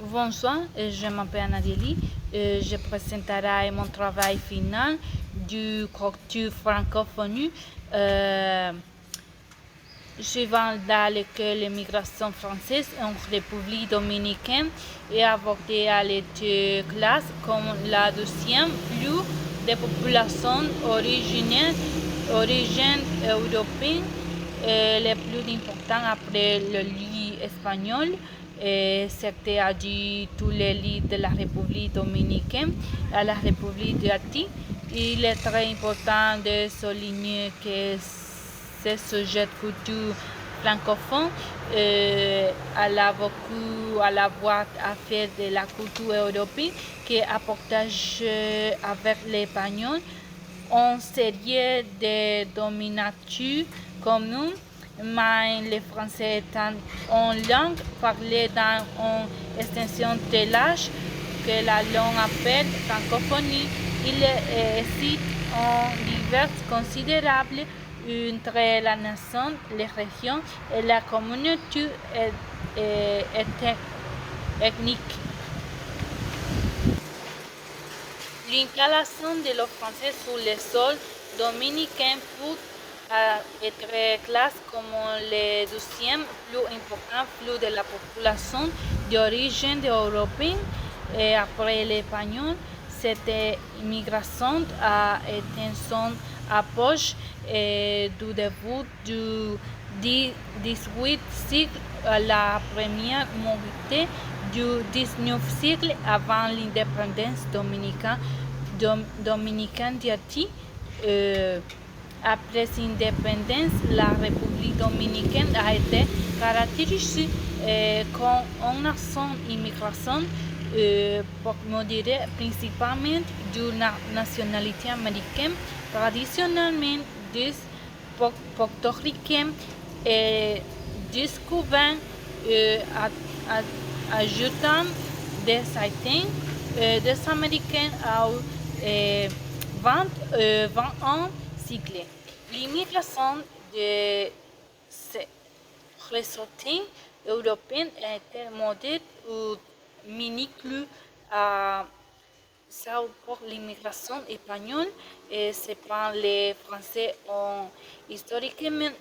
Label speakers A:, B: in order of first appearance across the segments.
A: Bonsoir, je m'appelle Nadélie. Je présenterai mon travail final du correctif francophonie. Suivant dans l'école l'immigration française en République dominicaine et abordé à l'étude classe comme la deuxième plus de populations origine européenne, le plus important après le lit espagnol. C'était à dire tous les lits de la République dominicaine à la République d'Haïti. Il est très important de souligner que ce sujet culture francophone à la voix à faire de la culture européenne qui a partage avec l'espagnol en série de dominature commune, mais le français étant une langue parlée dans une extension de l'âge que la langue appelle francophonie, il existe une diverse considérable entre la nation, les régions et la communauté ethnique. L'installation de los Français sur le sol dominicain peut être classée comme le deuxième plus important flux de la population d'origine européenne et après l'espagnol. Cette immigration a été son approche du début du XVIIIe siècle à la première moitié du XIXe siècle avant l'indépendance dominicaine d'Haïti. Après l'indépendance, la République dominicaine a été caractérisée comme une nation immigration pour modérée principalement d'une nationalité américaine, traditionnellement des portoricains et des cubains, ajoutant des haïtiens, des américains à 21 siècle. L'immigration de ces ressortissants européens a été modèle ou minuscule à ça pour l'immigration espagnole et cependant les Français ont historiquement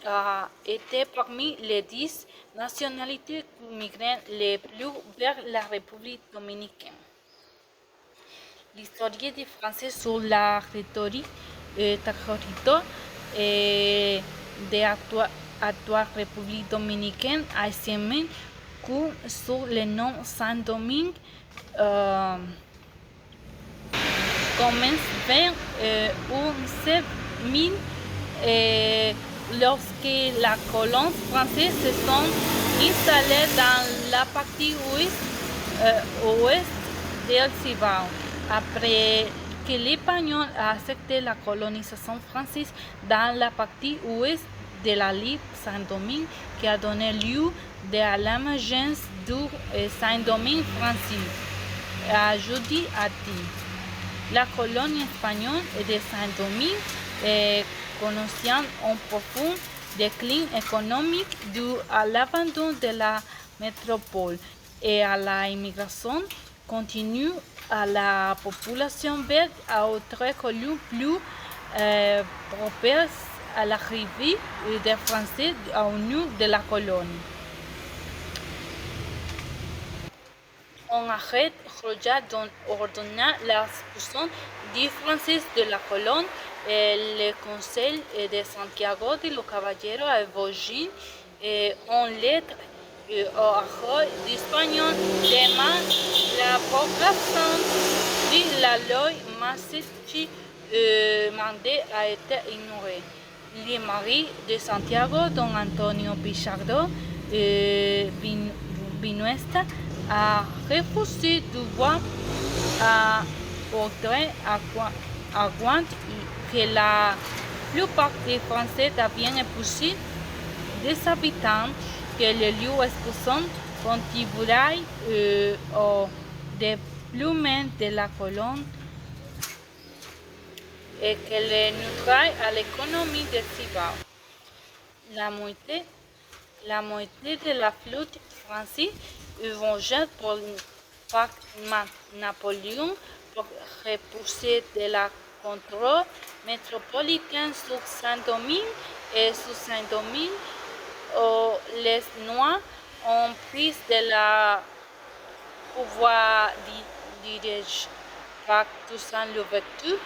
A: été parmi les 10 nationalités migrantes les plus vers la République dominicaine. L'histoire des Français sur la rhétorique territoire de l'actuelle République dominicaine haïtienne que sur le nom Saint-Domingue commence vers 17 000 lorsque la colonne française se sont installées dans la partie ouest del Cibao. Après que l'Espagnol a accepté la colonisation française dans la partie ouest de la l'île Saint-Domingue, qui a donné lieu à l'émergence du Saint-Domingue français, a jeudi Haïti. La colonie espagnole de Saint-Domingue connaissant un profond déclin économique dû à l'abandon de la métropole et à la immigration continue à la population belge a autre connu plus propice à l'arrivée des Français au nord de la colonie. On arrête Roja ordonna l'expulsion des Français de la colonne et le conseil de Santiago de los Caballeros a Virgin en lettre au roi d'Espagnol demande la population de la loi Maastricht mandée a été ignorée. Le mari de Santiago, Don Antonio Pichardo Vinuesta, a refusé de voir à porter à Guant que la plupart des Français avaient expulsé des habitants que le lieu expulsion contribuerait au déploiement de la colonne et que le nuirait à l'économie de Cibao. La moitié de la flotte française est vengée pour par Napoléon pour repousser de la contrôle métropolitain sur Saint-Domingue et sous Saint-Domingue, les Noirs ont pris de la pouvoir dirigé par Toussaint Louverture,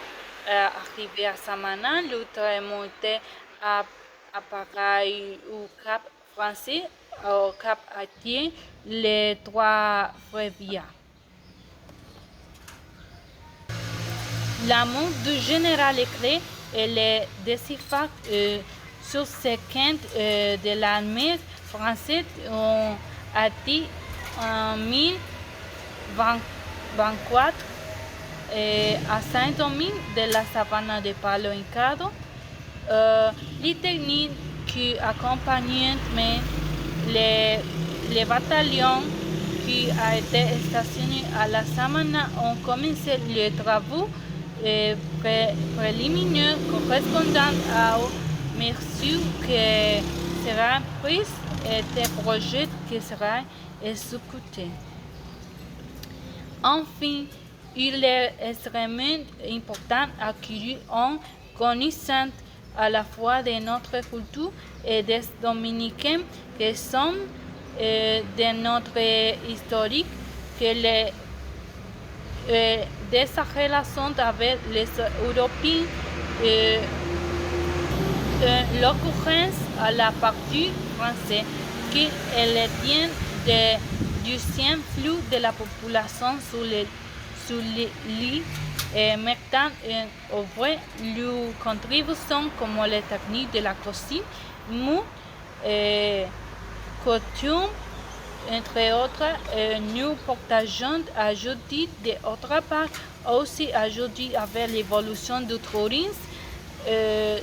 A: arrivé à Samana, l'autre est monté à Paray au Cap français, au Cap Haïtien, les trois Frévias. La mort du général Leclerc et les déciphrages sur ces quintes de l'armée française ont été en 1024 à Saint-Domingue de la Savane de Palo Hincado. Les techniques qui accompagnent les bataillons qui ont été stationnés à la Samana ont commencé les travaux préliminaires correspondant aux mesures qui seront prises et des projets qui seront exécutés. Enfin, il est extrêmement important d'acquérir une connaissance à la fois de notre culture et des Dominicains qui sont de notre historique, que de sa relation avec les Européens, l'occurrence à la partie française, qui est tient du deuxième flux de la population sur l'île et mettant en œuvre leur contribution comme les techniques de la cuisine, mode et coutume, entre autres. Nous partageons aujourd'hui d'autre part aussi aujourd'hui avec l'évolution du tourisme.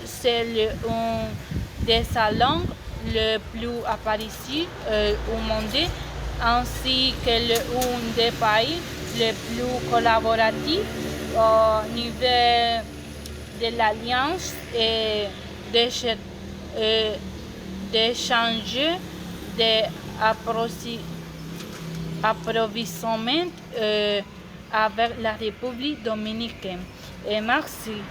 A: C'est un des salons le plus apprécié au monde, ainsi que un des pays les plus collaboratifs au niveau de l'Alliance et d'échange d'approvisionnement avec la République dominicaine. Et merci.